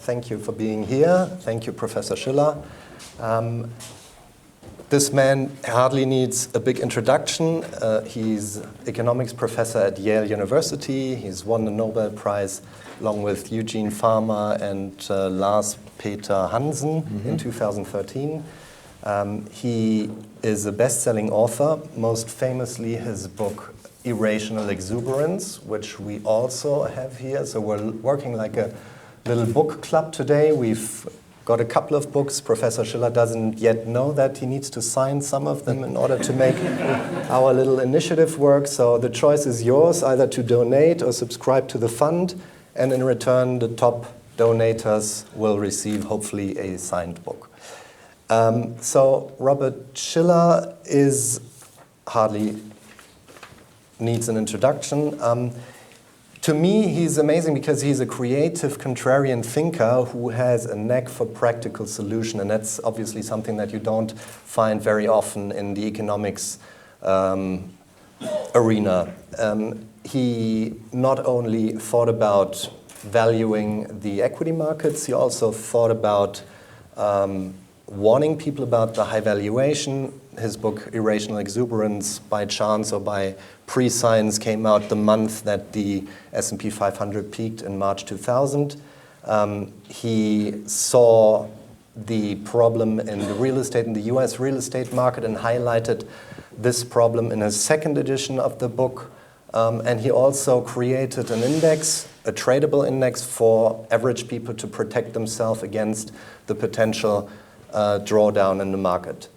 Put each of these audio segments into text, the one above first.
Thank you for being here. Thank you, Professor Shiller. This man hardly needs a big introduction. He's economics professor at Yale University. He's won the Nobel Prize along with Eugene Farmer and Lars Peter Hansen in 2013. He is a best-selling author, most famously his book Irrational Exuberance, which we also have here. So we're working like a little book club today. We've got a couple of books. Professor Shiller doesn't yet know that he needs to sign some of them in order to make our little initiative work. So the choice is yours, either to donate or subscribe to the fund. And in return, the top donators will receive, hopefully, a signed book. So Robert Shiller is hardly needs an introduction. To me, he's amazing because he's a creative, contrarian thinker who has a knack for practical solution, and that's obviously something that you don't find very often in the economics arena. He not only thought about valuing the equity markets, he also thought about warning people about the high valuation. His book, Irrational Exuberance, by chance or by pre-science, came out the month that the S&P 500 peaked in March 2000. He saw the problem in the real estate, in the US real estate market, and highlighted this problem in his second edition of the book. And he also created an index, a tradable index for average people to protect themselves against the potential drawdown in the market.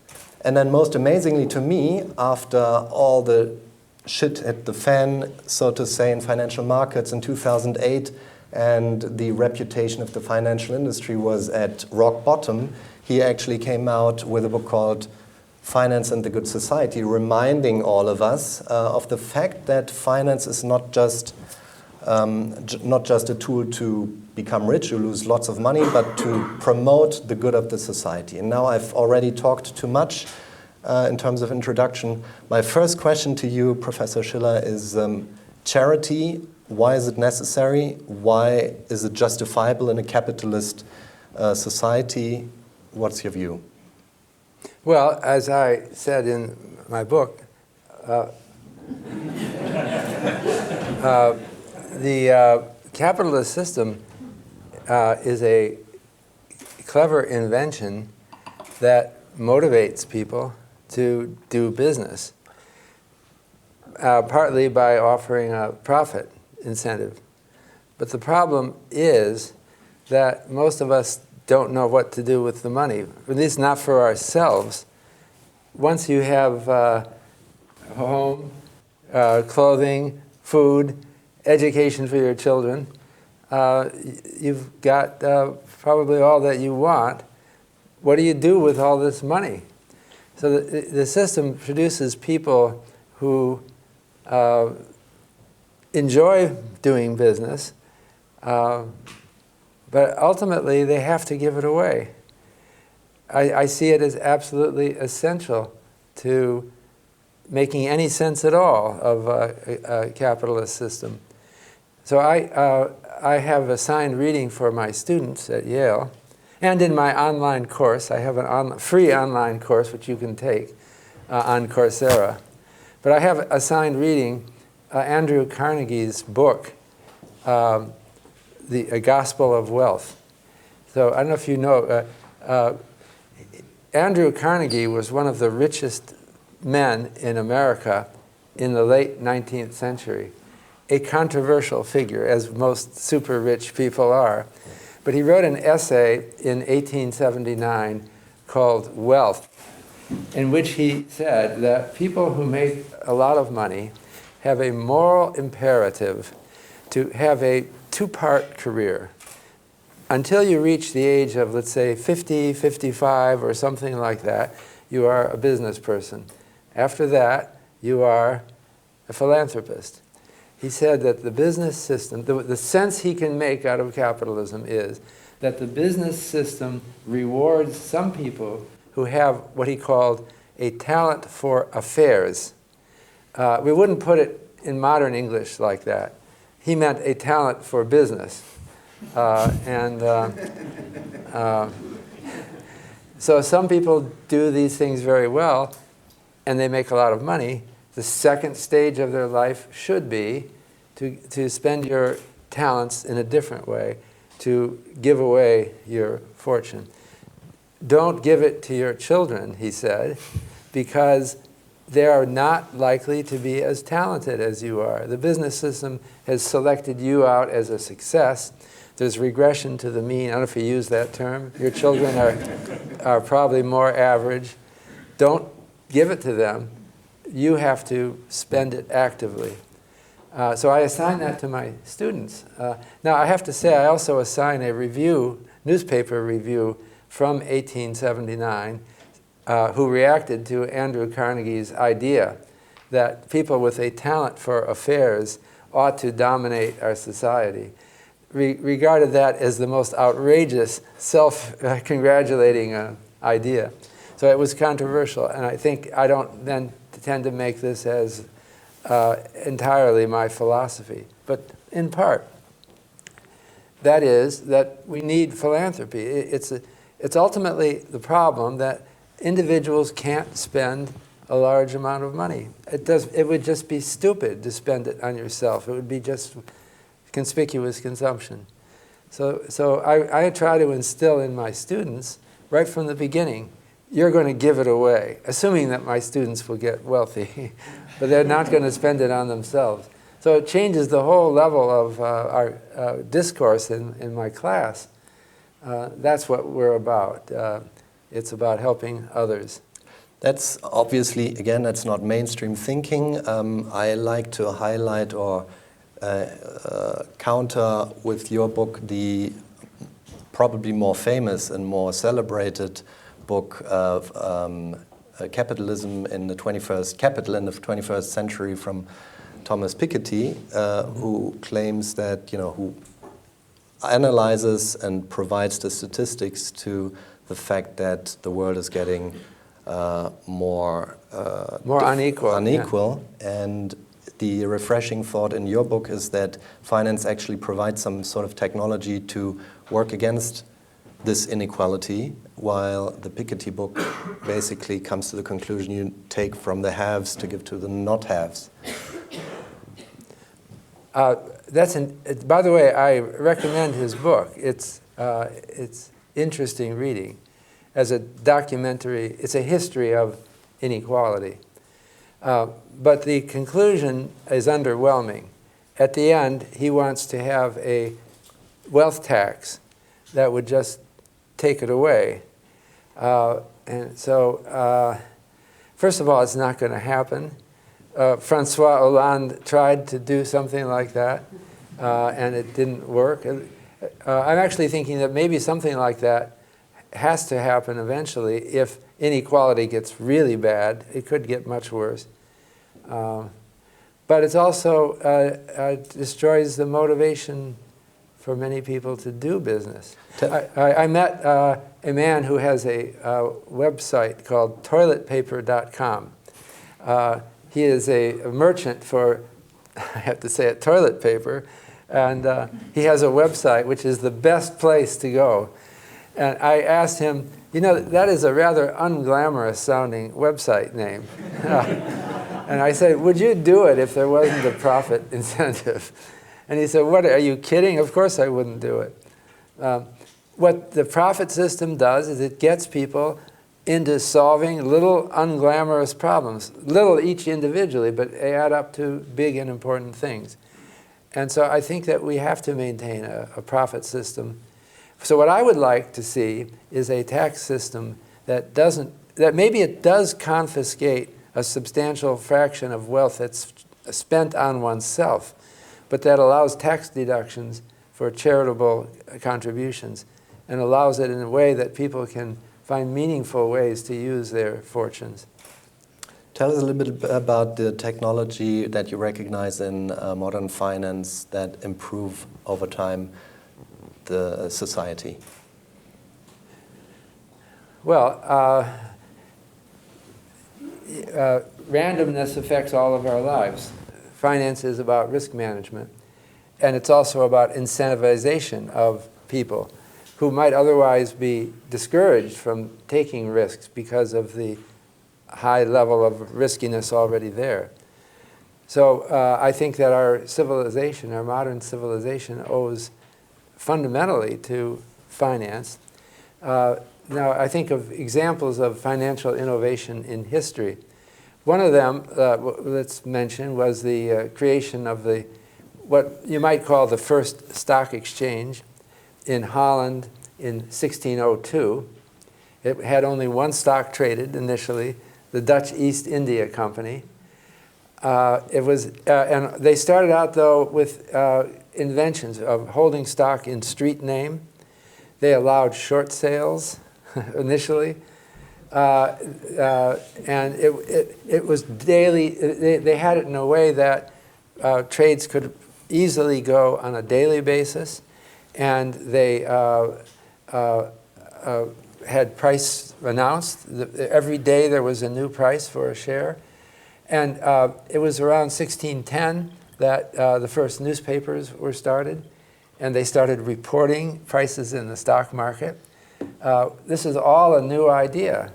And then most amazingly to me, after all the shit hit the fan, so to say, in financial markets in 2008, and the reputation of the financial industry was at rock bottom, he actually came out with a book called Finance and the Good Society, reminding all of us of the fact that finance is not just a tool to become rich, you lose lots of money, but to promote the good of the society. And now I've already talked too much in terms of introduction. My first question to you, Professor Shiller, is charity. Why is it necessary? Why is it justifiable in a capitalist society? What's your view? Well, as I said in my book, the capitalist system is a clever invention that motivates people to do business, partly by offering a profit incentive. But the problem is that most of us don't know what to do with the money, at least not for ourselves. Once you have home, clothing, food, education for your children, you've got probably all that you want. What do you do with all this money? So the system produces people who enjoy doing business, but ultimately they have to give it away. I see it as absolutely essential to making any sense at all of a capitalist system. So I have assigned reading for my students at Yale, and in my online course. I have a free online course which you can take on Coursera. But I have assigned reading Andrew Carnegie's book, The Gospel of Wealth. So I don't know if you know, Andrew Carnegie was one of the richest men in America in the late 19th century. A controversial figure, as most super rich people are. But he wrote an essay in 1879 called Wealth, in which he said that people who make a lot of money have a moral imperative to have a two-part career. Until you reach the age of, let's say, 50, 55, or something like that, you are a business person. After that, you are a philanthropist. He said that the business system, the sense he can make out of capitalism is that the business system rewards some people who have what he called a talent for affairs. We wouldn't put it in modern English like that. He meant a talent for business. So some people do these things very well, and they make a lot of money. The second stage of their life should be to spend your talents in a different way, to give away your fortune. Don't give it to your children, he said, because they are not likely to be as talented as you are. The business system has selected you out as a success. There's regression to the mean. I don't know if you use that term. Your children are probably more average. Don't give it to them. You have to spend it actively. So I assign that to my students. Now, I have to say, I also assign a review, newspaper review from 1879, who reacted to Andrew Carnegie's idea that people with a talent for affairs ought to dominate our society. Regarded that as the most outrageous, self-congratulating idea. So it was controversial, and I don't then tend to make this as entirely my philosophy, but in part. That is, that we need philanthropy. It's ultimately the problem that individuals can't spend a large amount of money. It would just be stupid to spend it on yourself. It would be just conspicuous consumption. So I try to instill in my students, right from the beginning, you're going to give it away, assuming that my students will get wealthy, but they're not going to spend it on themselves. So it changes the whole level of our discourse in my class. That's what we're about. It's about helping others. That's obviously, again, that's not mainstream thinking. I like to highlight or counter with your book the probably more famous and more celebrated book of Capitalism in the 21st, Capital in the 21st Century from Thomas Piketty, who claims that, who analyzes and provides the statistics to the fact that the world is getting more unequal. Yeah. And the refreshing thought in your book is that finance actually provides some sort of technology to work against this inequality, while the Piketty book basically comes to the conclusion you take from the haves to give to the not-haves. By the way, I recommend his book. It's interesting reading. As a documentary, it's a history of inequality. But the conclusion is underwhelming. At the end, he wants to have a wealth tax that would just take it away. And so, first of all, it's not going to happen. Francois Hollande tried to do something like that, and it didn't work. I'm actually thinking that maybe something like that has to happen eventually. If inequality gets really bad, it could get much worse. But it also destroys the motivation for many people to do business. I met a man who has a website called toiletpaper.com. He is a merchant for, I have to say it, toilet paper, and he has a website which is the best place to go. And I asked him, that is a rather unglamorous sounding website name. And I said, would you do it if there wasn't a profit incentive? And he said, what, are you kidding? Of course I wouldn't do it. What the profit system does is it gets people into solving little unglamorous problems, little each individually, but they add up to big and important things. And so I think that we have to maintain a profit system. So what I would like to see is a tax system that maybe it does confiscate a substantial fraction of wealth that's spent on oneself, but that allows tax deductions for charitable contributions and allows it in a way that people can find meaningful ways to use their fortunes. Tell us a little bit about the technology that you recognize in modern finance that improve over time the society. Well, randomness affects all of our lives. Finance is about risk management. And it's also about incentivization of people who might otherwise be discouraged from taking risks because of the high level of riskiness already there. So I think that our civilization, our modern civilization, owes fundamentally to finance. Now, I think of examples of financial innovation in history. One of them, let's mention, was the creation of what you might call the first stock exchange in Holland in 1602. It had only one stock traded initially, the Dutch East India Company. And they started out, though, with inventions of holding stock in street name. They allowed short sales initially. And it was daily. They had it in a way that trades could easily go on a daily basis. And they had price announced. Every day there was a new price for a share. And it was around 1610 that the first newspapers were started. And they started reporting prices in the stock market. This is all a new idea.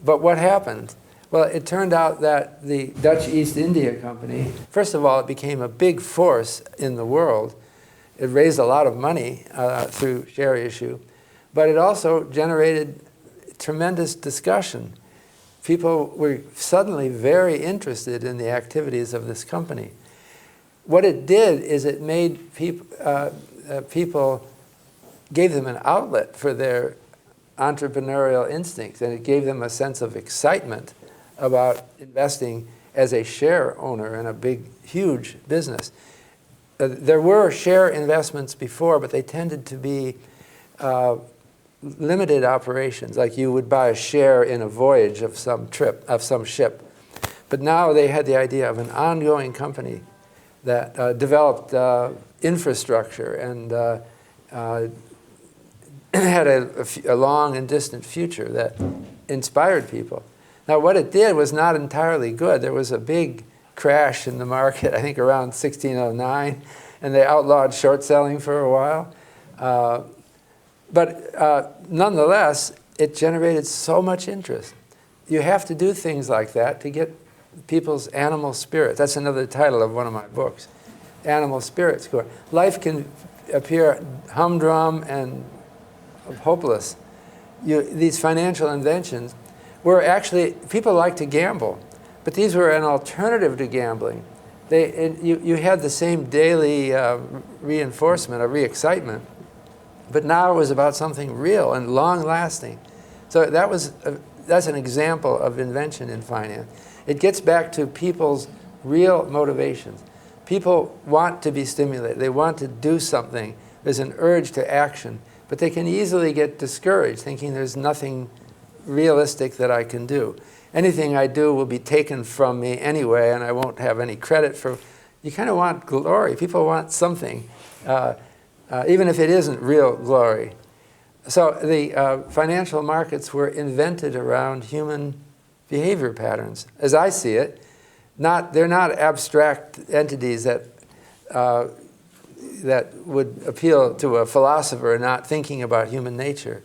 But what happened? Well, it turned out that the Dutch East India Company, first of all, it became a big force in the world. It raised a lot of money through share issue. But it also generated tremendous discussion. People were suddenly very interested in the activities of this company. What it did is it made people gave them an outlet for their entrepreneurial instincts, and it gave them a sense of excitement about investing as a share owner in a big, huge business. There were share investments before, but they tended to be limited operations, like you would buy a share in a voyage of some ship. But now they had the idea of an ongoing company that developed infrastructure and had a long and distant future that inspired people. Now, what it did was not entirely good. There was a big crash in the market, I think around 1609, and they outlawed short selling for a while. But nonetheless, it generated so much interest. You have to do things like that to get people's animal spirit. That's another title of one of my books, Animal Spirit Score. Life can appear humdrum and hopeless. These financial inventions were actually, people like to gamble, but these were an alternative to gambling. You had the same daily reinforcement or re-excitement, but now it was about something real and long-lasting. So that's an example of invention in finance. It gets back to people's real motivations. People want to be stimulated. They want to do something. There's an urge to action. But they can easily get discouraged, thinking there's nothing realistic that I can do. Anything I do will be taken from me anyway, and I won't have any credit for. You kind of want glory. People want something, even if it isn't real glory. So the financial markets were invented around human behavior patterns, as I see it. They're not abstract entities that would appeal to a philosopher not thinking about human nature.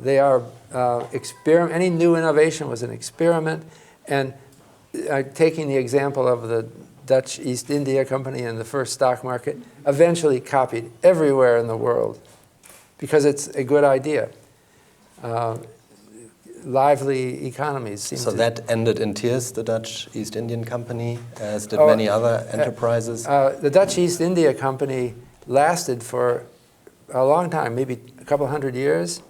They are any new innovation was an experiment, and taking the example of the Dutch East India Company and the first stock market, eventually copied everywhere in the world because it's a good idea. Lively economies seem So to... that ended in tears, the Dutch East Indian Company, as did many other enterprises? The Dutch East India Company lasted for a long time, maybe a couple hundred years,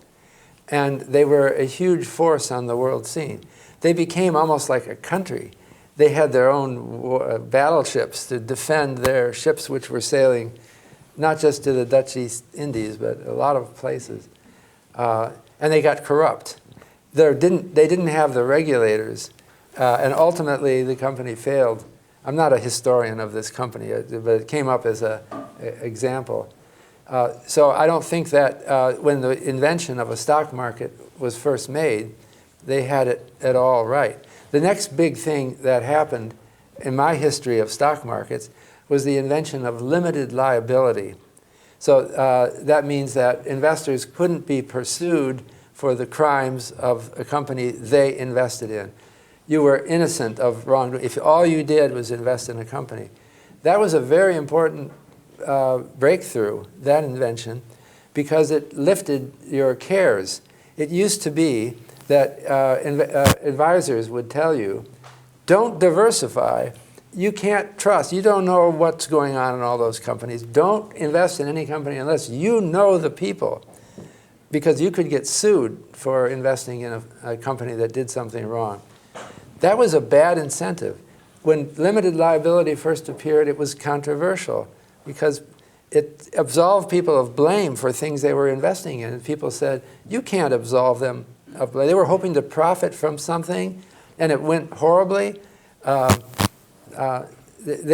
and they were a huge force on the world scene. They became almost like a country. They had their own battleships to defend their ships which were sailing not just to the Dutch East Indies, but a lot of places. And they got corrupt. They didn't have the regulators, and ultimately the company failed. I'm not a historian of this company, but it came up as an example. So I don't think that when the invention of a stock market was first made, they had it at all right. The next big thing that happened in my history of stock markets was the invention of limited liability. So that means that investors couldn't be pursued for the crimes of a company they invested in. You were innocent of wrongdoing if all you did was invest in a company. That was a very important breakthrough, that invention, because it lifted your cares. It used to be that advisors would tell you, don't diversify. You can't trust. You don't know what's going on in all those companies. Don't invest in any company unless you know the people, because you could get sued for investing in a company that did something wrong. That was a bad incentive. When limited liability first appeared, it was controversial because it absolved people of blame for things they were investing in. And people said, you can't absolve them of blame. They were hoping to profit from something, and it went horribly. They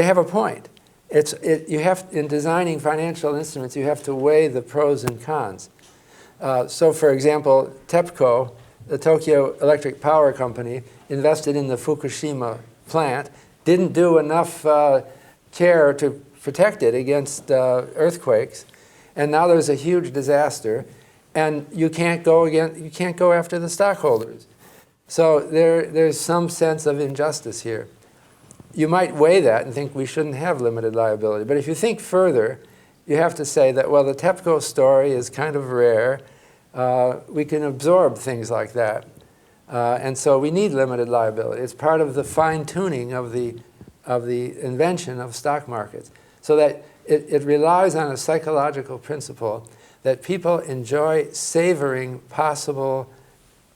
have a point. In designing financial instruments, you have to weigh the pros and cons. So, for example, TEPCO, the Tokyo Electric Power Company, invested in the Fukushima plant, didn't do enough care to protect it against earthquakes, and now there's a huge disaster, and you can't go after the stockholders. So there's some sense of injustice here. You might weigh that and think we shouldn't have limited liability, but if you think further, you have to say that, well, the TEPCO story is kind of rare. We can absorb things like that. And so we need limited liability. It's part of the fine-tuning of the invention of stock markets, so that it relies on a psychological principle that people enjoy savoring possible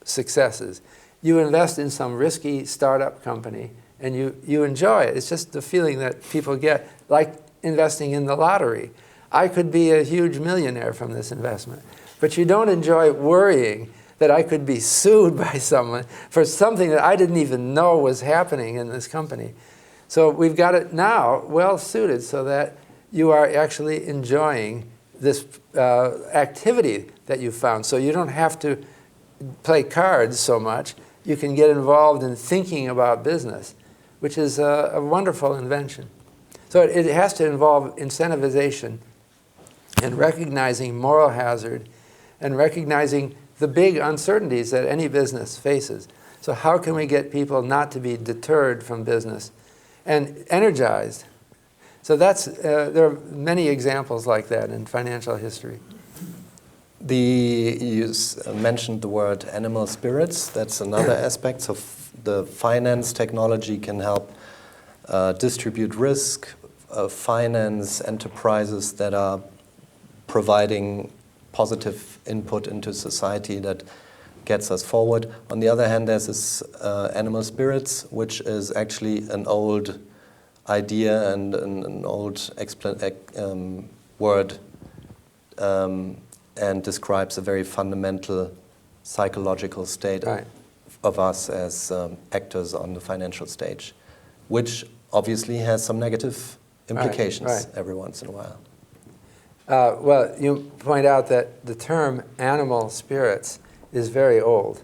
successes. You invest in some risky startup company, and you enjoy it. It's just the feeling that people get, like investing in the lottery. I could be a huge millionaire from this investment. But you don't enjoy worrying that I could be sued by someone for something that I didn't even know was happening in this company. So we've got it now well suited so that you are actually enjoying this activity that you found. So you don't have to play cards so much. You can get involved in thinking about business, which is a wonderful invention. So it has to involve incentivization and recognizing moral hazard and recognizing the big uncertainties that any business faces. So how can we get people not to be deterred from business and energized? So there are many examples like that in financial history. You mentioned the word animal spirits. That's another aspect. So the finance technology can help distribute risk, finance enterprises that are providing positive input into society that gets us forward. On the other hand, there's this animal spirits, which is actually an old idea and an old word, and describes a very fundamental psychological state of us as actors on the financial stage, which obviously has some negative implications every once in a while. Well, you point out that the term animal spirits is very old.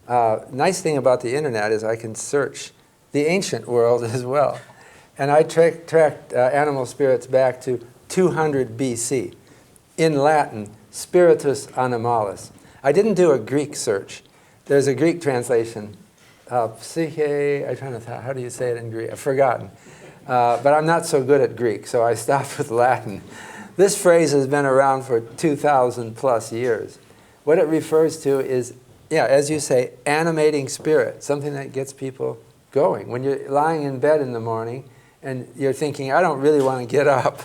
Nice thing about the internet is I can search the ancient world as well. And I tracked animal spirits back to 200 BC. In Latin, spiritus animalis. I didn't do a Greek search. There's a Greek translation. Psyche, I'm trying to, how do you say it in Greek? I've forgotten. But I'm not so good at Greek, so I stopped with Latin. This phrase has been around for 2,000 plus years. What it refers to is, as you say, animating spirit, something that gets people going. When you're lying in bed in the morning and you're thinking, I don't really want to get up,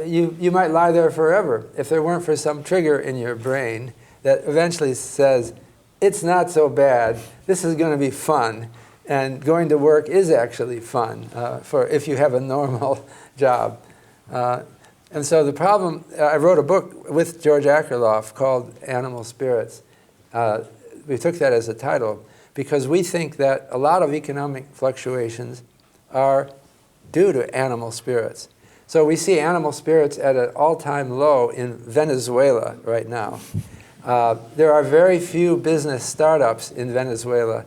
you might lie there forever if there weren't for some trigger in your brain that eventually says, it's not so bad, this is going to be fun, and going to work is actually fun for if you have a normal job. And so the problem, I wrote a book with George Akerlof called Animal Spirits. We took that as a title because we think that a lot of economic fluctuations are due to animal spirits. So we see animal spirits at an all-time low in Venezuela right now. There are very few business startups in Venezuela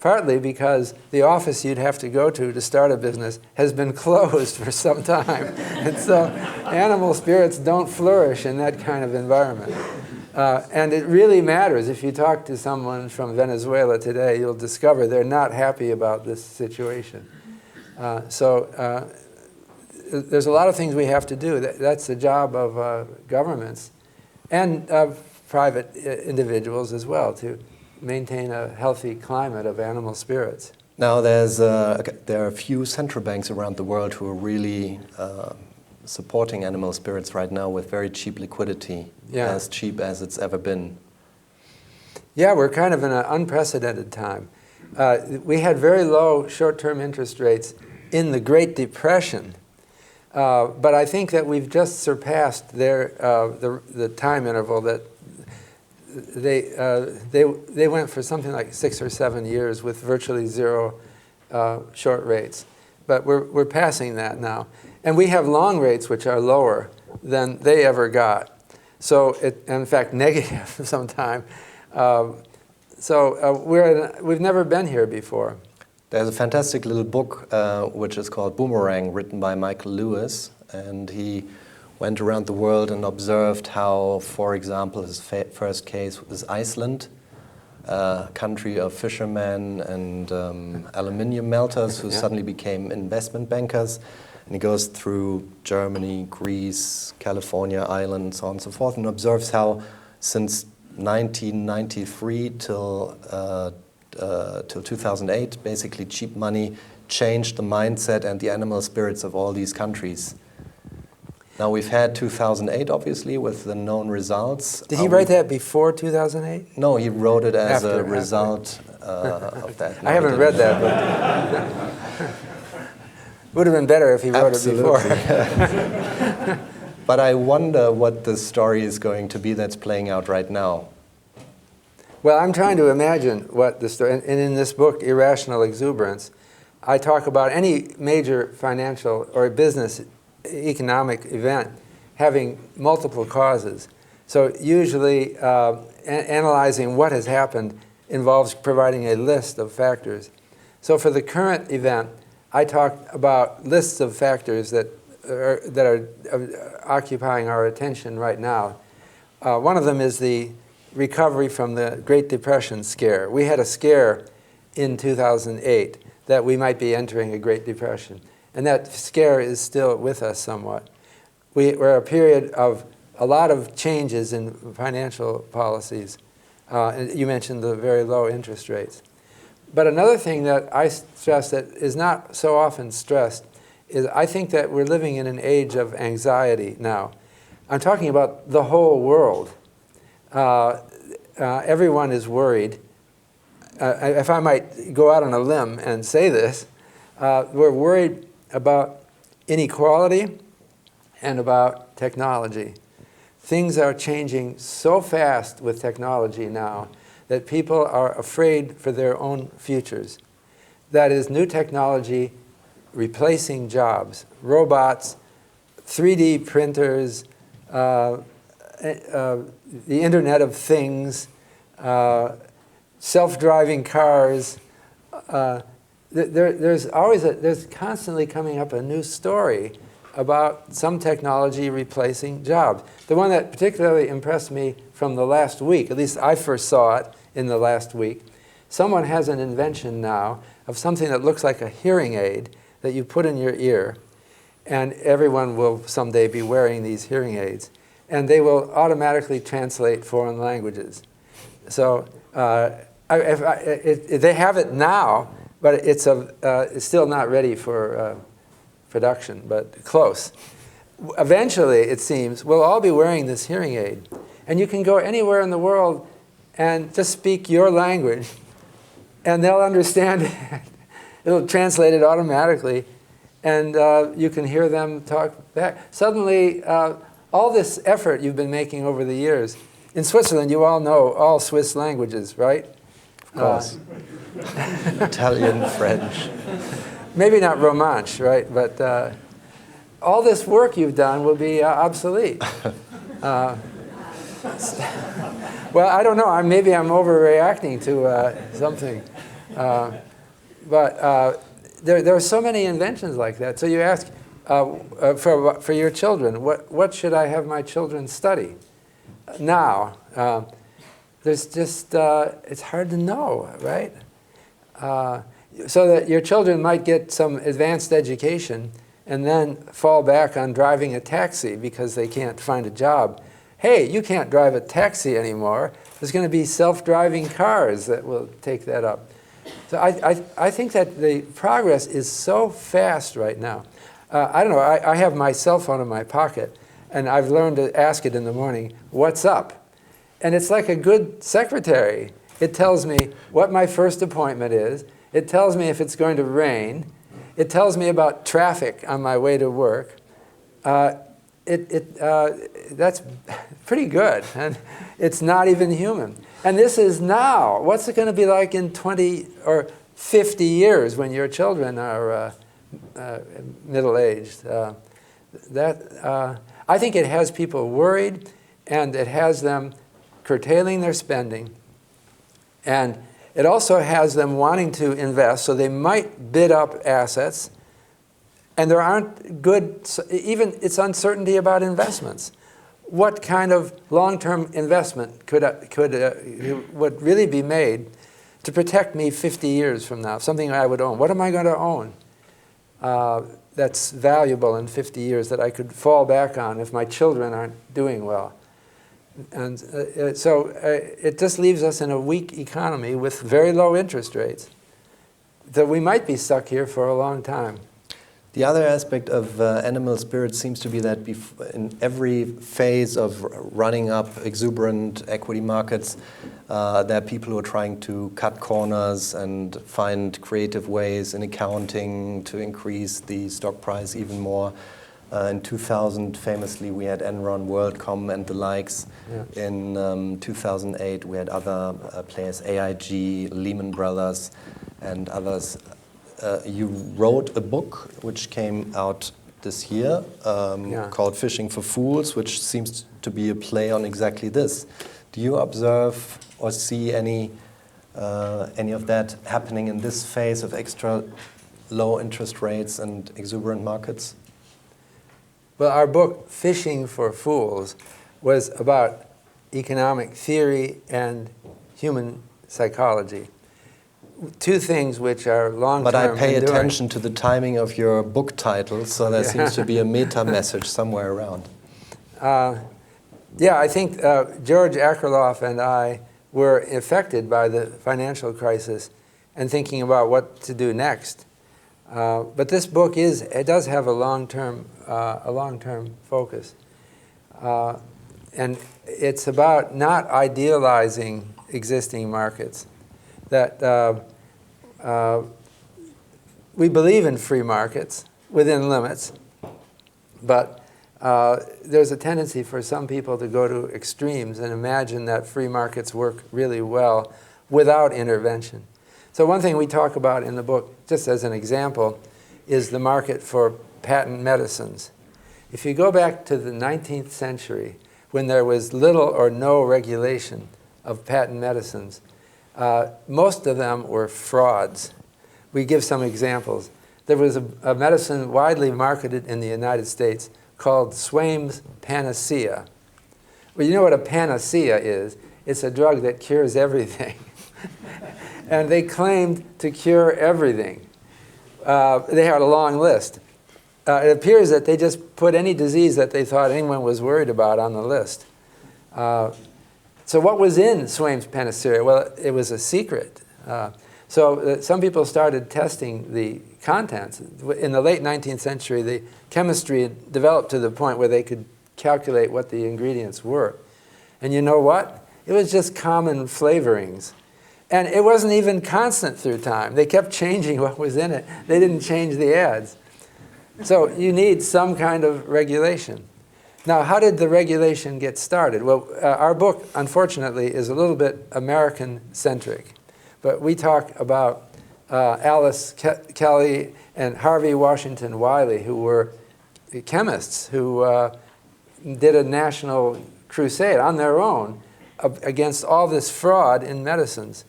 partly because the office you'd have to go to start a business has been closed for some time. And so animal spirits don't flourish in that kind of environment. And it really matters. If you talk to someone from Venezuela today, you'll discover they're not happy about this situation. There's a lot of things we have to do. That's the job of governments and private individuals as well, to maintain a healthy climate of animal spirits. Now, there are a few central banks around the world who are really supporting animal spirits right now with very cheap liquidity, as cheap as it's ever been. Yeah, we're kind of in an unprecedented time. We had very low short-term interest rates in the Great Depression, but I think that we've just surpassed the time interval that they went for something like 6 or 7 years with virtually zero short rates. But we're passing that now. And we have long rates which are lower than they ever got. So, in fact, negative sometime. We've never been here before. There's a fantastic little book which is called Boomerang, written by Michael Lewis. And he went around the world and observed how, for example, his first case was Iceland, a country of fishermen and aluminium melters who suddenly became investment bankers. And he goes through Germany, Greece, California, Ireland, so on and so forth, and observes how since 1993 till 2008, basically cheap money changed the mindset and the animal spirits of all these countries. Now, we've had 2008, obviously, with the known results. Did he write that before 2008? No, he wrote it as a result of that. No, I haven't read that, but would have been better if he wrote it before. But I wonder what the story is going to be that's playing out right now. Well, I'm trying to imagine what the story, and in this book, Irrational Exuberance, I talk about any major financial or business economic event having multiple causes. So usually analyzing what has happened involves providing a list of factors. So for the current event, I talk about lists of factors that are occupying our attention right now. One of them is the recovery from the Great Depression scare. We had a scare in 2008 that we might be entering a Great Depression. And that scare is still with us somewhat. We're a period of a lot of changes in financial policies. You mentioned the very low interest rates. But another thing that I stress that is not so often stressed is I think that we're living in an age of anxiety now. I'm talking about the whole world. Everyone is worried. If I might go out on a limb and say this, we're worried about inequality and about technology. Things are changing so fast with technology now that people are afraid for their own futures. That is, new technology replacing jobs, robots, 3D printers, the Internet of Things, self-driving cars. There's constantly coming up a new story about some technology replacing jobs. The one that particularly impressed me from the last week, at least I first saw it in the last week, someone has an invention now of something that looks like a hearing aid that you put in your ear, and everyone will someday be wearing these hearing aids, and they will automatically translate foreign languages. So they have it now, but it's still not ready for production, but close. Eventually, it seems, we'll all be wearing this hearing aid. And you can go anywhere in the world and just speak your language, and they'll understand it. It'll translate it automatically, and you can hear them talk back. Suddenly, all this effort you've been making over the years, in Switzerland, you all know all Swiss languages, right? Of course. Italian, French. Maybe not Romansh, right? But all this work you've done will be obsolete. Well, I don't know. Maybe I'm overreacting to something. But there are so many inventions like that. So you ask for your children, what should I have my children study? Now, there's just, it's hard to know, right? So that your children might get some advanced education and then fall back on driving a taxi because they can't find a job. Hey, you can't drive a taxi anymore. There's going to be self-driving cars that will take that up. So I think that the progress is so fast right now. I don't know, I have my cell phone in my pocket, and I've learned to ask it in the morning, what's up? And it's like a good secretary. It tells me what my first appointment is. It tells me if it's going to rain. It tells me about traffic on my way to work. That's pretty good, and it's not even human. And this is now. What's it going to be like in 20 or 50 years when your children are middle-aged? I think it has people worried, and it has them curtailing their spending. And it also has them wanting to invest, so they might bid up assets. And there aren't good, even it's uncertainty about investments. What kind of long-term investment would really be made to protect me 50 years from now, something I would own? What am I going to own that's valuable in 50 years that I could fall back on if my children aren't doing well? And so it just leaves us in a weak economy with very low interest rates, that we might be stuck here for a long time. The other aspect of animal spirit seems to be that in every phase of running up exuberant equity markets, there are people who are trying to cut corners and find creative ways in accounting to increase the stock price even more. In 2000, famously, we had Enron, WorldCom, and the likes. Yeah. In 2008, we had other players, AIG, Lehman Brothers, and others. You wrote a book which came out this year called Fishing for Fools, which seems to be a play on exactly this. Do you observe or see any of that happening in this phase of extra low interest rates and exuberant markets? Well, our book, Fishing for Fools, was about economic theory and human psychology. Two things which are long-term. But I pay attention to the timing of your book title, so there seems to be a meta-message somewhere around. Yeah, I think George Akerlof and I were affected by the financial crisis and thinking about what to do next. But this book does have a long-term focus. And it's about not idealizing existing markets. That we believe in free markets within limits, but there's a tendency for some people to go to extremes and imagine that free markets work really well without intervention. So one thing we talk about in the book, just as an example, is the market for patent medicines. If you go back to the 19th century, when there was little or no regulation of patent medicines, most of them were frauds. We give some examples. There was a medicine widely marketed in the United States called Swaim's Panacea. Well, you know what a panacea is? It's a drug that cures everything. And they claimed to cure everything. They had a long list. It appears that they just put any disease that they thought anyone was worried about on the list. So what was in Swaim's Panacea? Well, it was a secret. So some people started testing the contents. In the late 19th century, the chemistry developed to the point where they could calculate what the ingredients were. And you know what? It was just common flavorings. And it wasn't even constant through time. They kept changing what was in it. They didn't change the ads. So you need some kind of regulation. Now, how did the regulation get started? Well, our book, unfortunately, is a little bit American-centric. But we talk about Alice Kelly and Harvey Washington Wiley, who were chemists who did a national crusade on their own against all this fraud in medicines.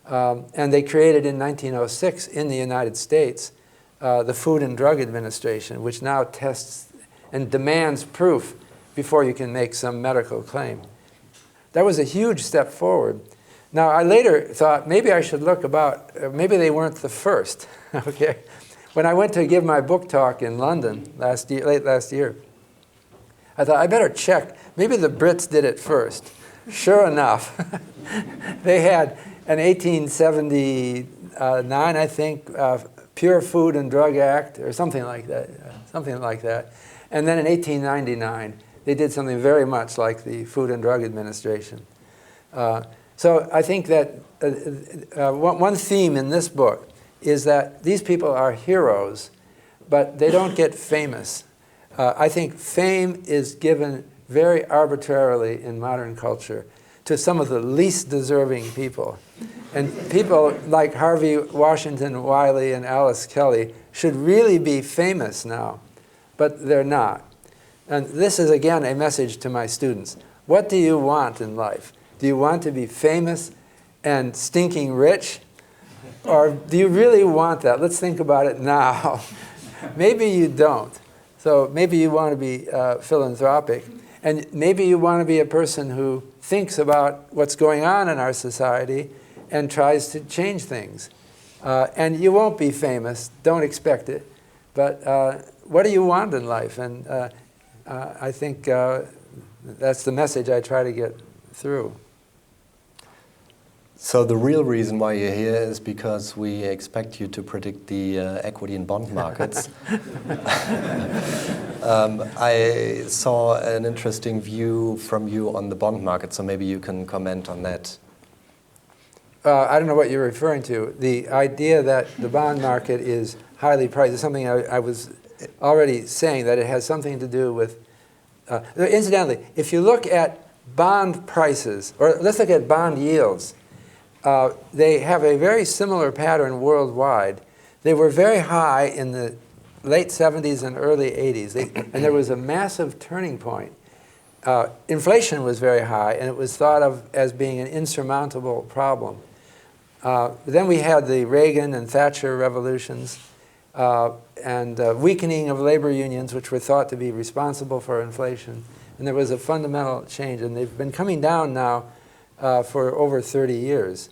And they created in 1906 in the United States the Food and Drug Administration, which now tests and demands proof before you can make some medical claim. That was a huge step forward. Now, I later thought maybe I should look about, maybe they weren't the first. Okay. When I went to give my book talk in London late last year, I thought I better check. Maybe the Brits did it first. Sure enough, they had an 1879, I think, Pure Food and Drug Act, or something like that. And then in 1899, they did something very much like the Food and Drug Administration. So I think that one theme in this book is that these people are heroes, but they don't get famous. I think fame is given very arbitrarily in modern culture to some of the least deserving people. And people like Harvey Washington Wiley and Alice Kelly should really be famous now, but they're not. And this is, again, a message to my students. What do you want in life? Do you want to be famous and stinking rich? Or do you really want that? Let's think about it now. Maybe you don't. So maybe you want to be philanthropic. And maybe you want to be a person who thinks about what's going on in our society and tries to change things. And you won't be famous. Don't expect it. But what do you want in life? And I think that's the message I try to get through. So the real reason why you're here is because we expect you to predict the equity and bond markets. I saw an interesting view from you on the bond market, so maybe you can comment on that. I don't know what you're referring to. The idea that the bond market is highly priced is something I was already saying, that it has something to do with... incidentally, if you look at bond prices, or let's look at bond yields, they have a very similar pattern worldwide. They were very high in the late 70s and early 80s, and there was a massive turning point. Inflation was very high, and it was thought of as being an insurmountable problem. Then we had the Reagan and Thatcher revolutions, and weakening of labor unions, which were thought to be responsible for inflation. And there was a fundamental change, and they've been coming down now for over 30 years.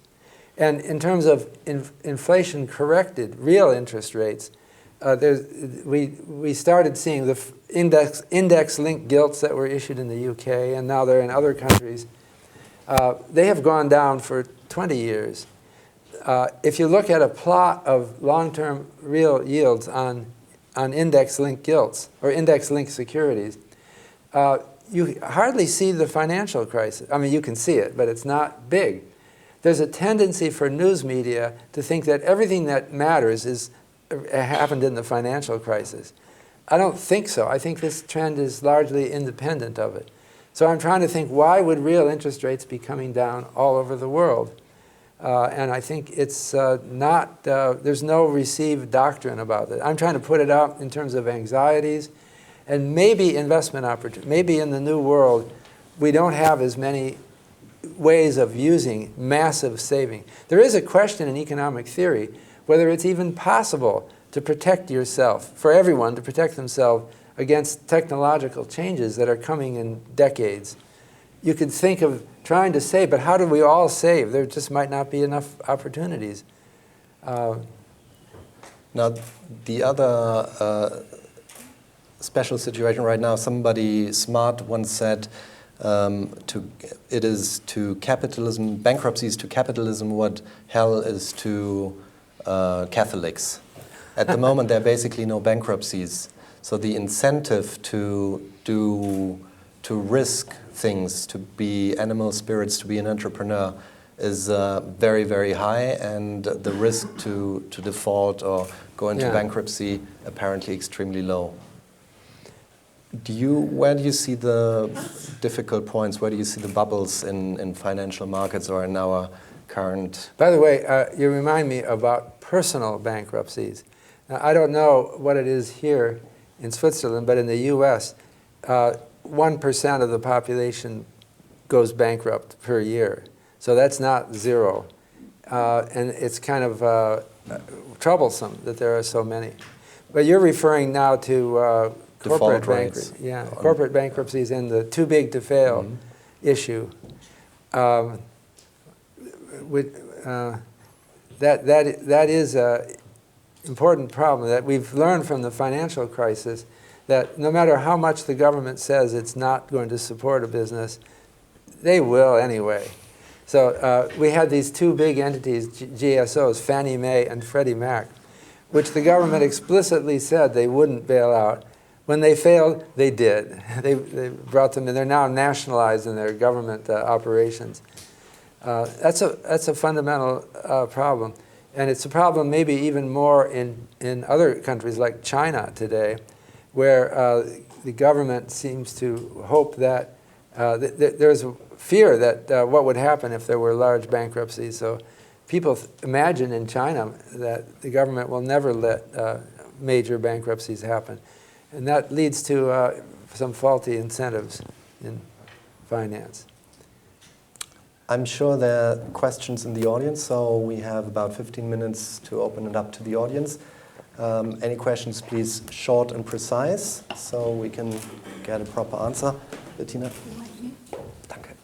And in terms of inflation corrected real interest rates, we started seeing the index-linked gilts that were issued in the UK, and now they're in other countries. They have gone down for 20 years. If you look at a plot of long-term real yields on index-linked gilts or index-linked securities, you hardly see the financial crisis. I mean, you can see it, but it's not big. There's a tendency for news media to think that everything that matters happened in the financial crisis. I don't think so. I think this trend is largely independent of it. So I'm trying to think, why would real interest rates be coming down all over the world? And I think it's there's no received doctrine about it. I'm trying to put it out in terms of anxieties and maybe investment opportunities. Maybe in the new world, we don't have as many ways of using massive saving. There is a question in economic theory whether it's even possible to protect yourself, for everyone to protect themselves against technological changes that are coming in decades. You could think of trying to save, but how do we all save? There just might not be enough opportunities. Now, the other special situation right now, somebody smart once said, it is to capitalism, bankruptcy is to capitalism what hell is to Catholics. At the moment, there are basically no bankruptcies. So the incentive to risk things, to be animal spirits, to be an entrepreneur is very, very high, and the risk to default or go into bankruptcy apparently extremely low. Where do you see the difficult points? Where do you see the bubbles in financial markets or in our current... By the way, you remind me about personal bankruptcies. Now, I don't know what it is here in Switzerland, but in the US, 1% of the population goes bankrupt per year. So that's not zero. And it's kind of troublesome that there are so many. But you're referring now to corporate bankruptcy. Yeah, corporate bankruptcies and the too big to fail issue. That is an important problem that we've learned from the financial crisis, that no matter how much the government says it's not going to support a business, they will anyway. So we had these two big entities, GSOs, Fannie Mae and Freddie Mac, which the government explicitly said they wouldn't bail out. When they failed, they did. They brought them in. They're now nationalized in their government operations. That's a fundamental problem. And it's a problem maybe even more in other countries like China today, where the government seems to hope that there's a fear that what would happen if there were large bankruptcies. So people imagine in China that the government will never let major bankruptcies happen. And that leads to some faulty incentives in finance. I'm sure there are questions in the audience, so we have about 15 minutes to open it up to the audience. Any questions, please, short and precise, so we can get a proper answer. Bettina? Danke.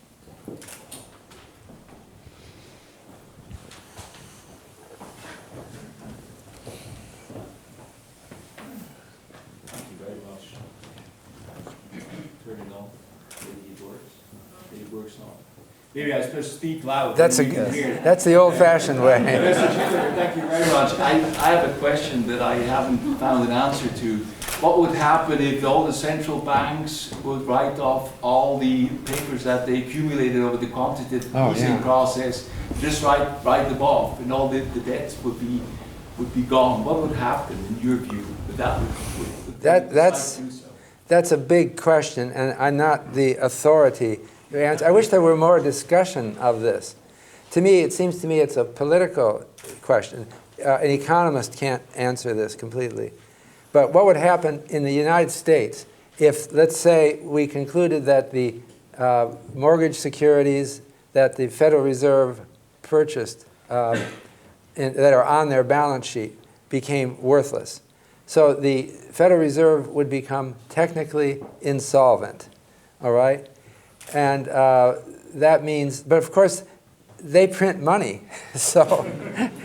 Thank you very much. Turn it on. Maybe it works. Maybe it works not. Maybe I supposed to speak loud. That's the old-fashioned way. Mr. Shiller, thank you very much. I have a question that I haven't found an answer to. What would happen if all the central banks would write off all the papers that they accumulated over the quantitative easing process, just write them off, and all the debts would be gone? What would happen in your view? That's a big question, and I'm not the authority to answer. I wish there were more discussion of this. To me, it seems to me it's a political question. An economist can't answer this completely. But what would happen in the United States if, let's say, we concluded that the mortgage securities that the Federal Reserve purchased that are on their balance sheet became worthless? So the Federal Reserve would become technically insolvent, all right? And that means, but of course, they print money. So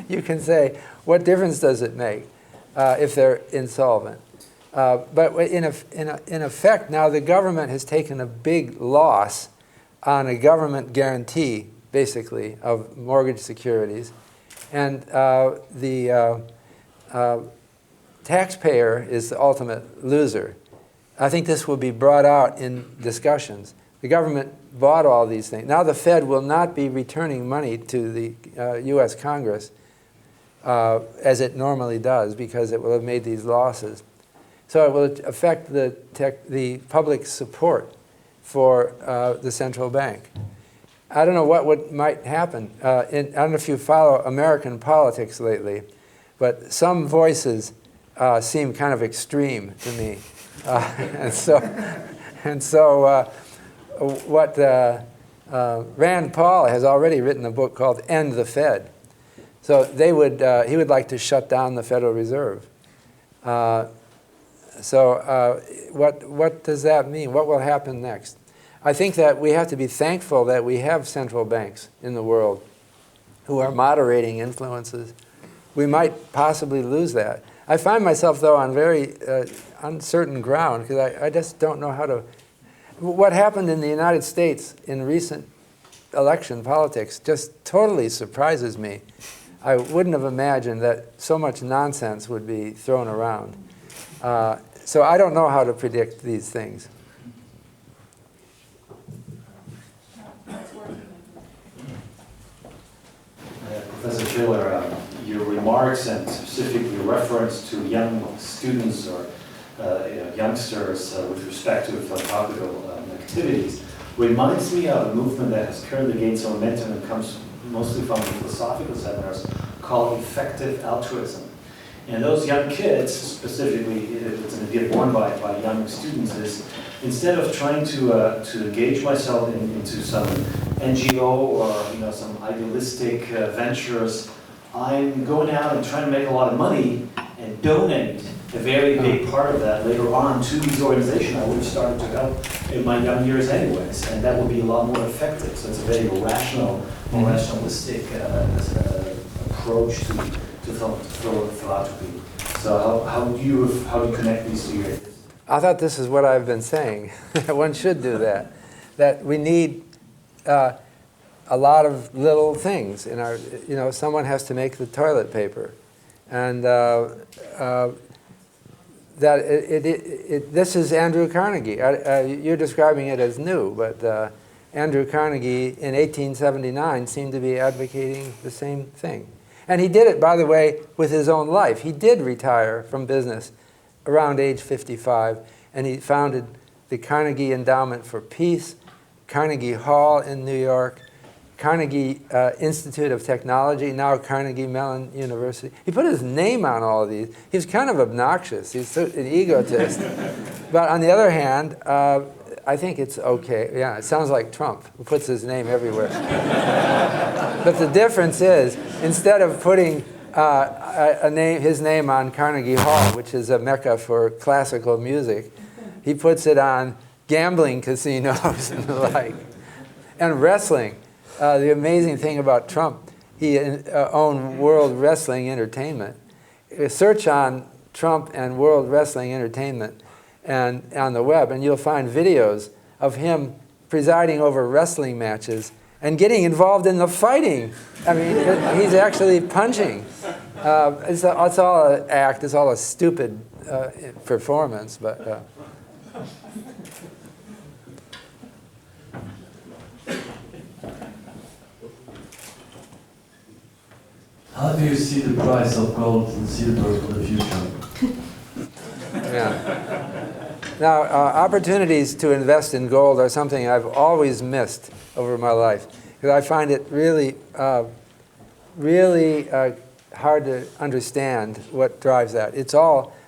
you can say, what difference does it make if they're insolvent? But in effect, now the government has taken a big loss on a government guarantee, basically, of mortgage securities. And the taxpayer is the ultimate loser. I think this will be brought out in discussions. The government bought all these things. Now the Fed will not be returning money to the U.S. Congress as it normally does, because it will have made these losses. So it will affect the public support for the central bank. I don't know what might happen. I don't know if you follow American politics lately, but some voices seem kind of extreme to me. Rand Paul has already written a book called End the Fed. So he would like to shut down the Federal Reserve. What does that mean? What will happen next? I think that we have to be thankful that we have central banks in the world who are moderating influences. We might possibly lose that. I find myself, though, on very uncertain ground, because I just don't know how to. What happened in the United States in recent election politics just totally surprises me. I wouldn't have imagined that so much nonsense would be thrown around. So I don't know how to predict these things. Professor Shiller, your remarks and specifically reference to young students or youngsters with respect to philosophical activities reminds me of a movement that has currently gained some momentum and comes mostly from the philosophical seminars called effective altruism. And those young kids, specifically, it's an idea born by young students, is instead of trying to engage myself into some NGO or some idealistic ventures, I'm going out and trying to make a lot of money and donate a very big part of that later on to these organizations I would have started to help in my young years anyways, and that would be a lot more effective. So it's a very rational, more rationalistic approach to philanthropy. So how do you connect these two areas? I thought this is what I've been saying. One should do that. That we need a lot of little things in our. Someone has to make the toilet paper, and this is Andrew Carnegie. You're describing it as new, but Andrew Carnegie in 1879 seemed to be advocating the same thing. And he did it, by the way, with his own life. He did retire from business around age 55, and he founded the Carnegie Endowment for Peace, Carnegie Hall in New York, Carnegie Institute of Technology, now Carnegie Mellon University. He put his name on all of these. He was kind of obnoxious. He's an egotist. But on the other hand, I think it's okay. Yeah, it sounds like Trump, who puts his name everywhere. But the difference is, instead of putting his name on Carnegie Hall, which is a mecca for classical music, he puts it on gambling casinos and the like. And wrestling. The amazing thing about Trump, he owned World Wrestling Entertainment. Search on Trump and World Wrestling Entertainment and on the web, and you'll find videos of him presiding over wrestling matches and getting involved in the fighting. I mean, he's actually punching. It's all an act. It's all a stupid performance, but. How do you see the price of gold and silver for the future? Yeah. Now, opportunities to invest in gold are something I've always missed over my life, because I find it really, really hard to understand what drives that.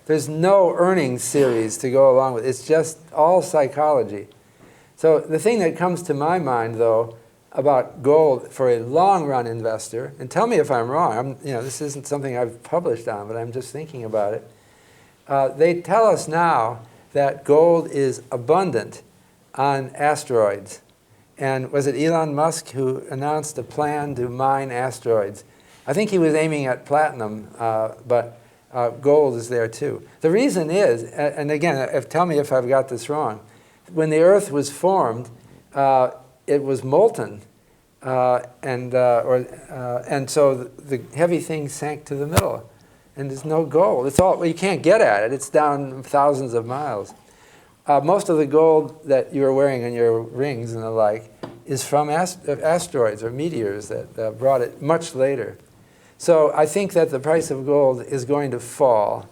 There's no earnings series to go along with it. It's just all psychology. So the thing that comes to my mind, though, about gold for a long-run investor, and tell me if I'm wrong. This isn't something I've published on, but I'm just thinking about it. They tell us now that gold is abundant on asteroids. And was it Elon Musk who announced a plan to mine asteroids? I think he was aiming at platinum, but gold is there too. The reason is, and again, tell me if I've got this wrong, when the Earth was formed, it was molten, and so the heavy thing sank to the middle, and there's no gold. You can't get at it. It's down thousands of miles. Most of the gold that you're wearing on your rings and the like is from asteroids or meteors that brought it much later. So I think that the price of gold is going to fall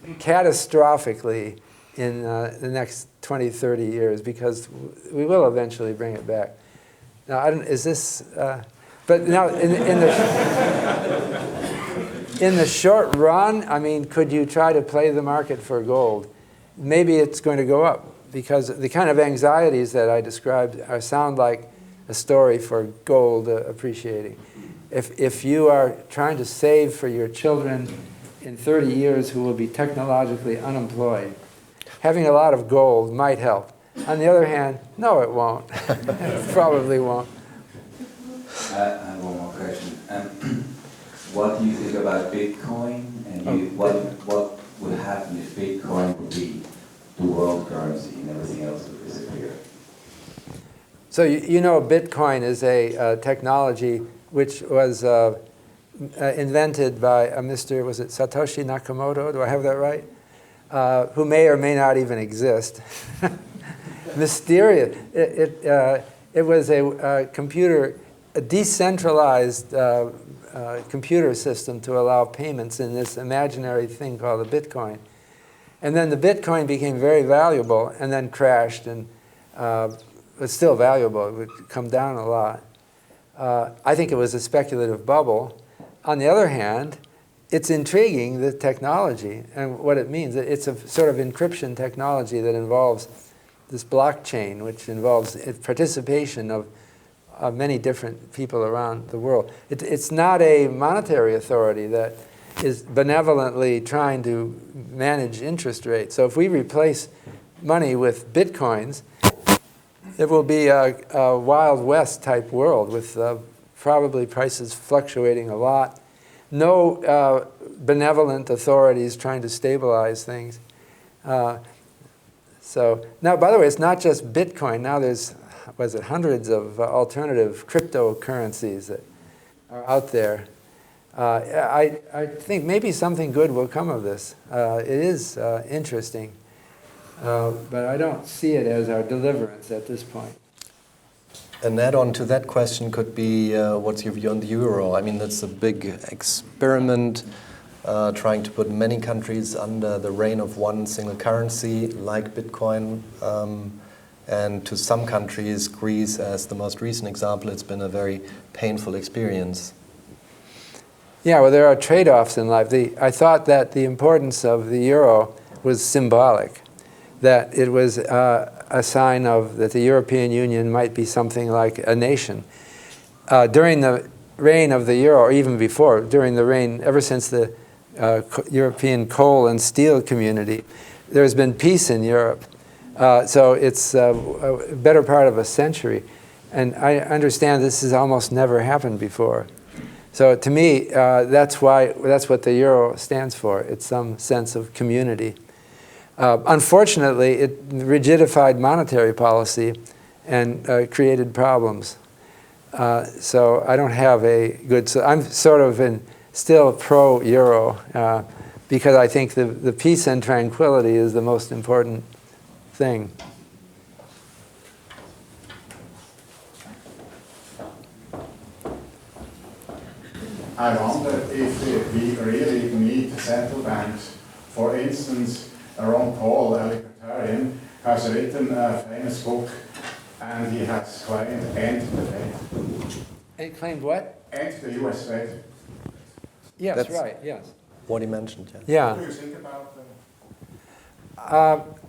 catastrophically in the next 20, 30 years, because we will eventually bring it back. Now, but now in the short run, I mean, could you try to play the market for gold? Maybe it's going to go up, because the kind of anxieties that I described sound like a story for gold appreciating. If you are trying to save for your children in 30 years who will be technologically unemployed, having a lot of gold might help. On the other hand, no, it won't. It probably won't. I have one more question. What do you think about Bitcoin? And what would happen if Bitcoin would be the world currency and everything else would disappear? So you know Bitcoin is a technology which was invented by Mr. Was it Satoshi Nakamoto? Do I have that right? Who may or may not even exist. Mysterious. It was a decentralized computer system to allow payments in this imaginary thing called a Bitcoin. And then the Bitcoin became very valuable and then crashed, and it's still valuable. It would come down a lot. I think it was a speculative bubble. On the other hand, it's intriguing, the technology, and what it means. It's a sort of encryption technology that involves this blockchain, which involves participation of many different people around the world. It's not a monetary authority that is benevolently trying to manage interest rates. So if we replace money with bitcoins, it will be a Wild West type world with probably prices fluctuating a lot. No benevolent authorities trying to stabilize things. So now, by the way, it's not just Bitcoin. Now there's, hundreds of alternative cryptocurrencies that are out there. I think maybe something good will come of this. It is interesting, but I don't see it as our deliverance at this point. An add-on to that question could be, what's your view on the euro? I mean, that's a big experiment trying to put many countries under the reign of one single currency, like Bitcoin. And to some countries, Greece as the most recent example, it's been a very painful experience. Yeah, well, there are trade-offs in life. I thought that the importance of the euro was symbolic, that it was a sign of that the European Union might be something like a nation. During the reign of the euro, or even before, during the reign, ever since the European coal and steel community, there's been peace in Europe. So it's a better part of a century. And I understand this has almost never happened before. So to me, that's what the euro stands for. It's some sense of community. Unfortunately, it rigidified monetary policy and created problems. So I don't have a good. So I'm sort of still pro-euro because I think the peace and tranquility is the most important thing. I wonder if we really need central banks. For instance, Ron Paul, a libertarian, has written a famous book, and he has claimed end the Fed. It claimed what? End the US Fed. Yes, That's right, yes. what he mentioned, yeah. Yeah. What do you think about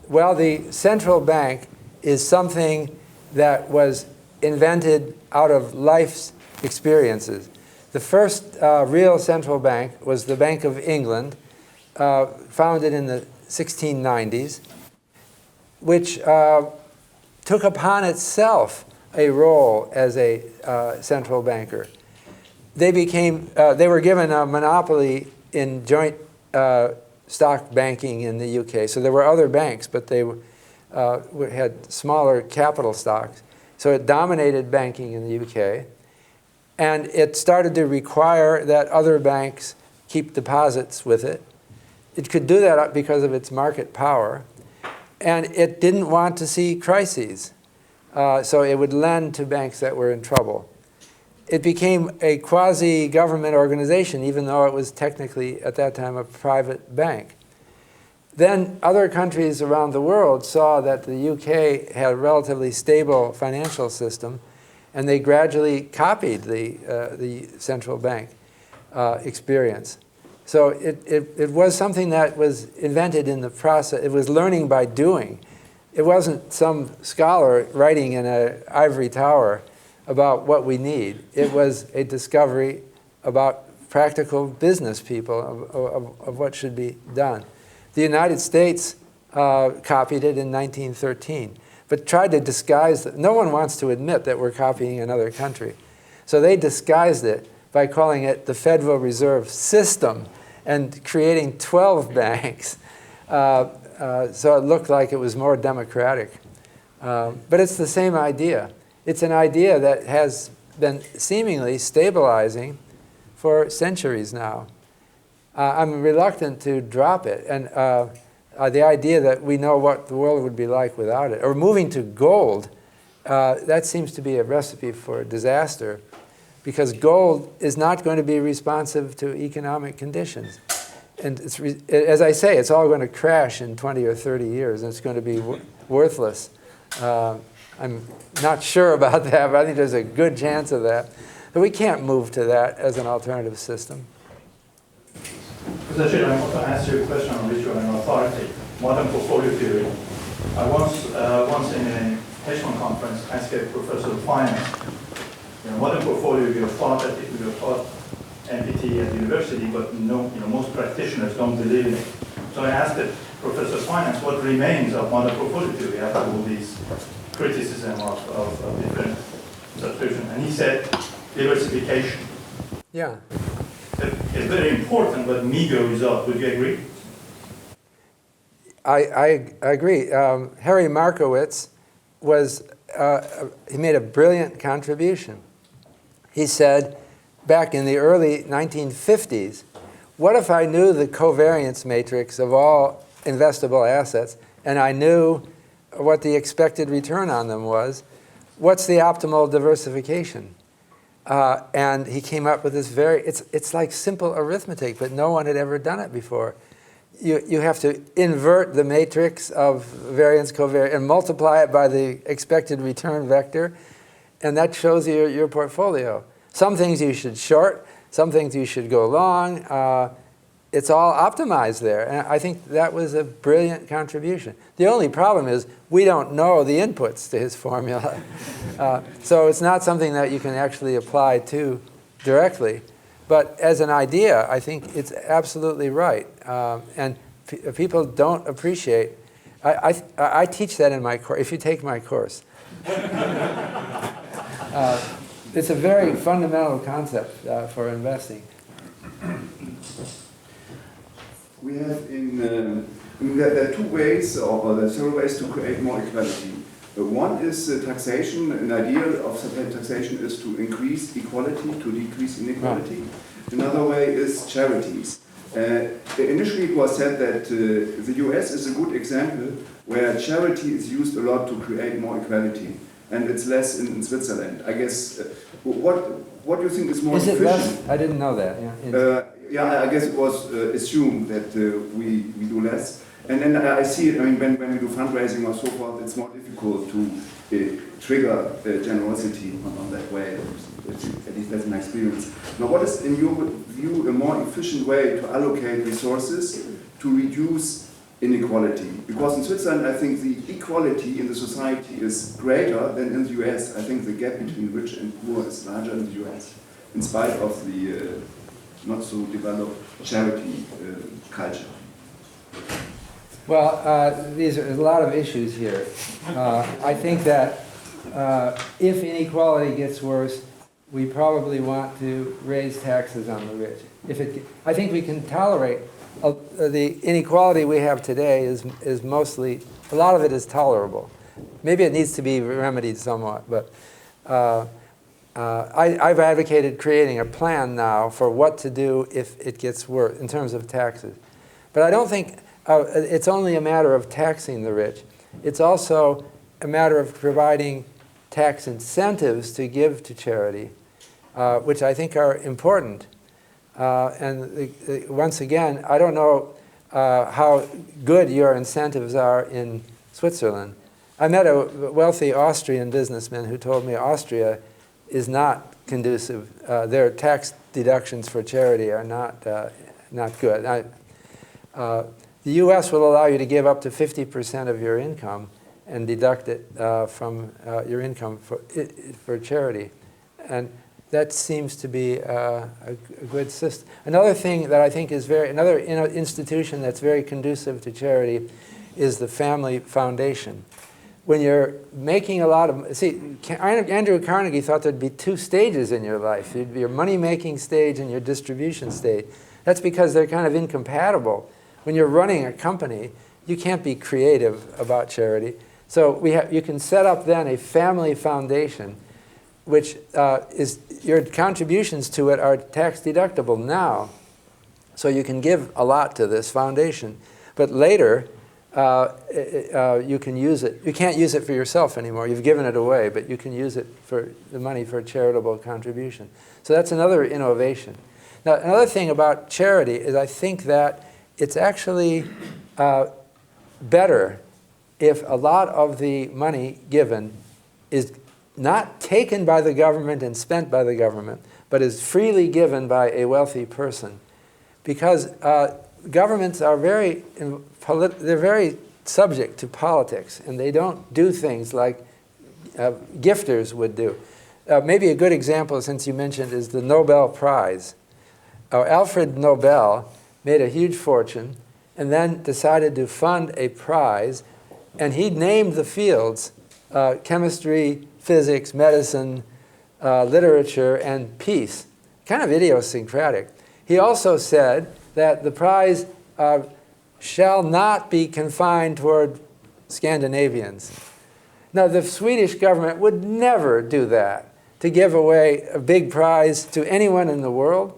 Well, the central bank is something that was invented out of life's experiences. The first real central bank was the Bank of England, founded in the 1690s, which took upon itself a role as a central banker. They were given a monopoly in joint stock banking in the UK. So there were other banks, but they had smaller capital stocks. So it dominated banking in the UK. And it started to require that other banks keep deposits with it. It could do that because of its market power. And it didn't want to see crises. So it would lend to banks that were in trouble. It became a quasi-government organization, even though it was technically, at that time, a private bank. Then other countries around the world saw that the UK had a relatively stable financial system, and they gradually copied the central bank experience. So it was something that was invented in the process. It was learning by doing. It wasn't some scholar writing in an ivory tower about what we need. It was a discovery about practical business people of what should be done. The United States copied it in 1913, but tried to disguise it. No one wants to admit that we're copying another country. So they disguised it by calling it the Federal Reserve System and creating 12 banks. So it looked like it was more democratic. But it's the same idea. It's an idea that has been seemingly stabilizing for centuries now. I'm reluctant to drop it. And the idea that we know what the world would be like without it, or moving to gold, that seems to be a recipe for disaster, because gold is not going to be responsive to economic conditions. And as I say, it's all going to crash in 20 or 30 years, and it's going to be worthless. I'm not sure about that, but I think there's a good chance of that. But we can't move to that as an alternative system. Professor Shiller, I want to answer your question on ritual and authority, modern portfolio theory. I once in a hedge fund conference asked a professor of finance modern portfolio, we are taught that we are taught MPT at university, but no, most practitioners don't believe in it. So I asked the professor of finance what remains of modern portfolio theory after all these criticism of different subscriptions, and he said diversification. Yeah. A very important but meager result. Would you agree? I agree. Harry Markowitz he made a brilliant contribution. He said, back in the early 1950s, what if I knew the covariance matrix of all investable assets and I knew what the expected return on them was? What's the optimal diversification? And he came up with this it's like simple arithmetic, but no one had ever done it before. You have to invert the matrix of variance covariance and multiply it by the expected return vector, and that shows you your portfolio. Some things you should short, some things you should go long. It's all optimized there, and I think that was a brilliant contribution. The only problem is we don't know the inputs to his formula. So it's not something that you can actually apply to directly. But as an idea, I think it's absolutely right. And people don't appreciate. I teach that in my course, if you take my course. It's a very fundamental concept for investing. We have there are two ways, or there are several ways to create more equality. One is taxation. An idea of taxation is to increase equality, to decrease inequality. Another way is charities. Initially it was said that the US is a good example where charity is used a lot to create more equality, and it's less in Switzerland. I guess, what do you think is more efficient? Is it less? I didn't know that. Yeah, I guess it was assumed that we do less. And then I see it, I mean, when we do fundraising or so forth, it's more difficult to trigger generosity on that way. At least that's my experience. Now, what is, in your view, a more efficient way to allocate resources to reduce inequality? Because in Switzerland, I think the equality in the society is greater than in the US. I think the gap between rich and poor is larger in the US, in spite of the not so developed charity culture. Well, there's a lot of issues here. I think that if inequality gets worse, we probably want to raise taxes on the rich. I think we can tolerate the inequality we have today is mostly, a lot of it is tolerable. Maybe it needs to be remedied somewhat, but I've advocated creating a plan now for what to do if it gets worse in terms of taxes. But I don't think it's only a matter of taxing the rich. It's also a matter of providing tax incentives to give to charity, which I think are important. Once again, I don't know how good your incentives are in Switzerland. I met a wealthy Austrian businessman who told me Austria is not conducive. Their tax deductions for charity are not good. The U.S. will allow you to give up to 50% of your income and deduct it from your income for charity. And that seems to be a good system. Another thing that I think is another institution that's very conducive to charity is the family foundation. When you're making a lot of, Andrew Carnegie thought there'd be two stages in your life. There'd be your money-making stage and your distribution stage. That's because they're kind of incompatible. When you're running a company, you can't be creative about charity. So you can set up then a family foundation, which your contributions to it are tax deductible now. So you can give a lot to this foundation. But later, you can use it. You can't use it for yourself anymore. You've given it away, but you can use it for the money for charitable contribution. So that's another innovation. Now, another thing about charity is I think that it's actually better if a lot of the money given is not taken by the government and spent by the government, but is freely given by a wealthy person. Because governments are they're very subject to politics, and they don't do things like gifters would do. maybe a good example, since you mentioned, is the Nobel Prize. Alfred Nobel made a huge fortune and then decided to fund a prize, and he named the fields chemistry, physics, medicine, literature, and peace. Kind of idiosyncratic. He also said that the prize shall not be confined toward Scandinavians. Now, the Swedish government would never do that, to give away a big prize to anyone in the world.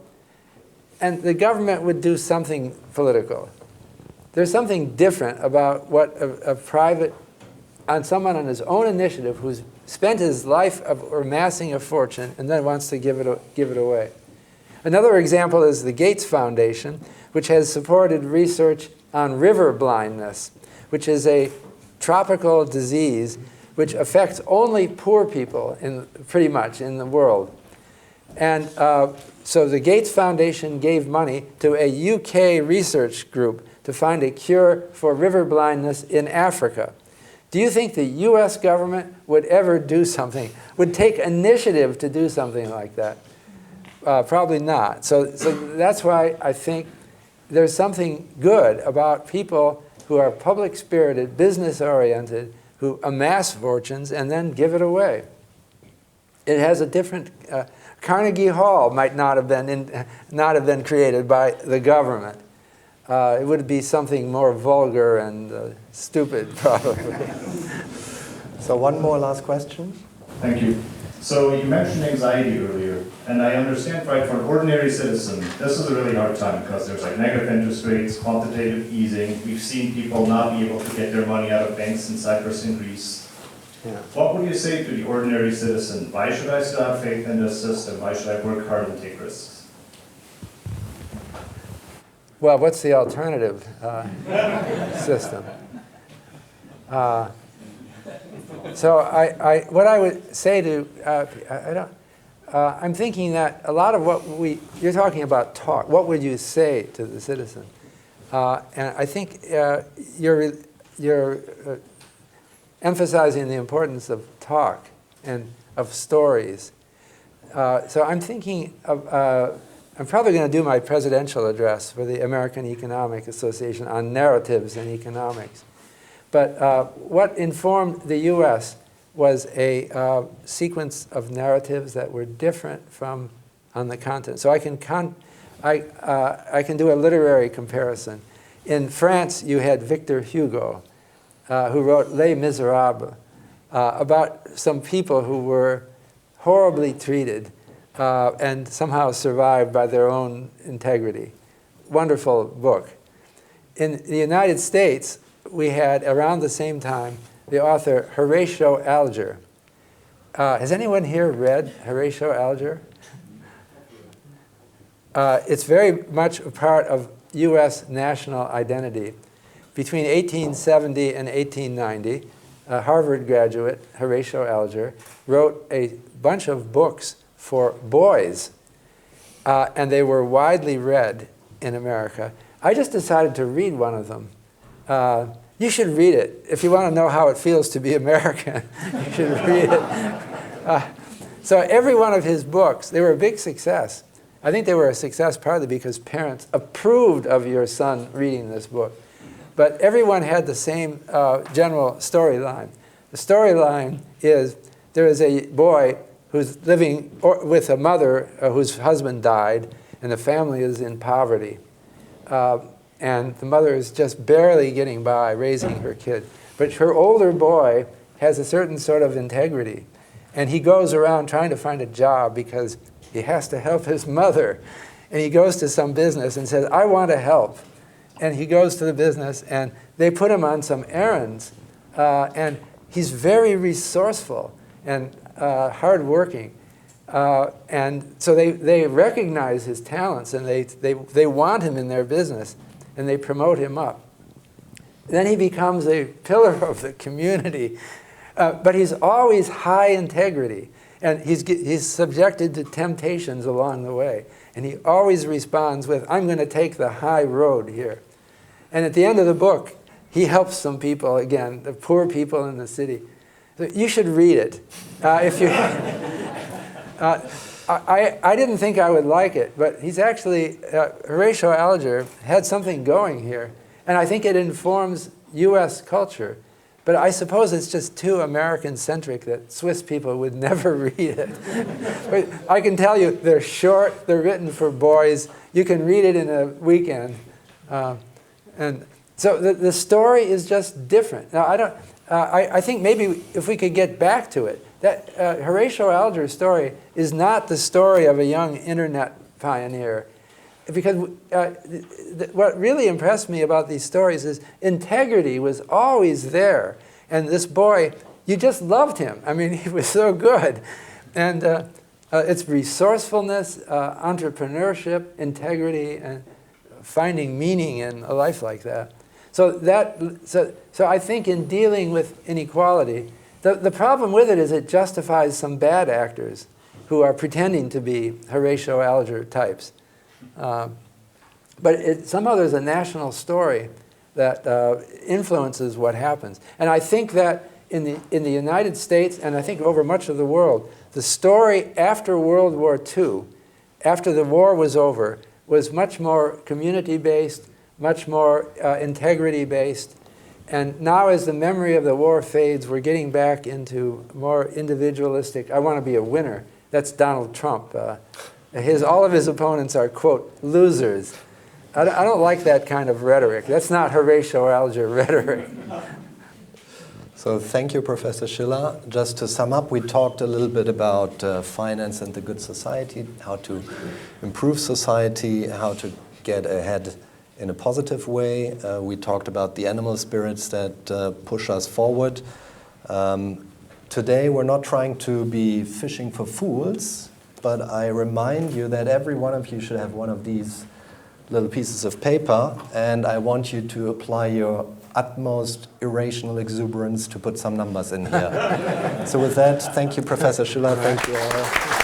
And the government would do something political. There's something different about what a private, someone on his own initiative who's spent his life of amassing a fortune and then wants to give it away. Another example is the Gates Foundation, which has supported research on river blindness, which is a tropical disease which affects only poor people pretty much in the world. And so the Gates Foundation gave money to a UK research group to find a cure for river blindness in Africa. Do you think the US government would ever do something, would take initiative to do something like that? Probably not. So that's why I think there's something good about people who are public-spirited, business-oriented, who amass fortunes and then give it away. It has a different... Carnegie Hall might not have been created by the government. It would be something more vulgar and stupid, probably. So one more last question. Thank you. So you mentioned anxiety earlier, and I understand, right, for an ordinary citizen, this is a really hard time because there's like negative interest rates, quantitative easing. We've seen people not be able to get their money out of banks in Cyprus and Greece. Yeah. What would you say to the ordinary citizen? Why should I still have faith in this system? Why should I work hard and take risks? Well, what's the alternative system? So what I would say to, I'm thinking that a lot of what you're talking about talk, what would you say to the citizen? And I think you're emphasizing the importance of talk and of stories. So I'm thinking of, I'm probably going to do my presidential address for the American Economic Association on narratives in economics. But what informed the US was a sequence of narratives that were different from on the continent. So I can do a literary comparison. In France, you had Victor Hugo, who wrote Les Miserables, about some people who were horribly treated and somehow survived by their own integrity. Wonderful book. In the United States, we had, around the same time, the author Horatio Alger. Has anyone here read Horatio Alger? It's very much a part of US national identity. Between 1870 and 1890, a Harvard graduate, Horatio Alger, wrote a bunch of books for boys, and they were widely read in America. I just decided to read one of them. You should read it. If you want to know how it feels to be American, you should read it. So every one of his books, they were a big success. I think they were a success partly because parents approved of your son reading this book. But everyone had the same general storyline. The storyline is there is a boy who's living with a mother whose husband died, and the family is in poverty. And the mother is just barely getting by raising her kid. But her older boy has a certain sort of integrity. And he goes around trying to find a job because he has to help his mother. And he goes to some business and says, I want to help. And he goes to the business, and they put him on some errands. And he's very resourceful and hardworking. And so they recognize his talents, and they want him in their business, and they promote him up. Then he becomes a pillar of the community. But he's always high integrity, and he's subjected to temptations along the way. And he always responds with, I'm going to take the high road here. And at the end of the book, he helps some people, again, the poor people in the city. So you should read it. I didn't think I would like it, but he's actually, Horatio Alger had something going here, and I think it informs US culture. But I suppose it's just too American-centric that Swiss people would never read it. But I can tell you, they're short, they're written for boys, you can read it in a weekend. And so the story is just different. Now, I think maybe if we could get back to it, that Horatio Alger's story is not the story of a young internet pioneer. Because what really impressed me about these stories is integrity was always there. And this boy, you just loved him. I mean, he was so good. And it's resourcefulness, entrepreneurship, integrity, and finding meaning in a life like that. So I think in dealing with inequality, the problem with it is it justifies some bad actors who are pretending to be Horatio Alger types. But somehow there's a national story that influences what happens. And I think that in the United States, and I think over much of the world, the story after World War II, after the war was over, was much more community-based, much more integrity-based. And now as the memory of the war fades, we're getting back into more individualistic, I want to be a winner. That's Donald Trump. All of his opponents are, quote, losers. I don't like that kind of rhetoric. That's not Horatio Alger rhetoric. So thank you, Professor Shiller. Just to sum up, we talked a little bit about finance and the good society, how to improve society, how to get ahead in a positive way. We talked about the animal spirits that push us forward. Today, we're not trying to be fishing for fools, but I remind you that every one of you should have one of these little pieces of paper, and I want you to apply your utmost irrational exuberance to put some numbers in here. So with that, thank you, Professor Shiller. Thank you all.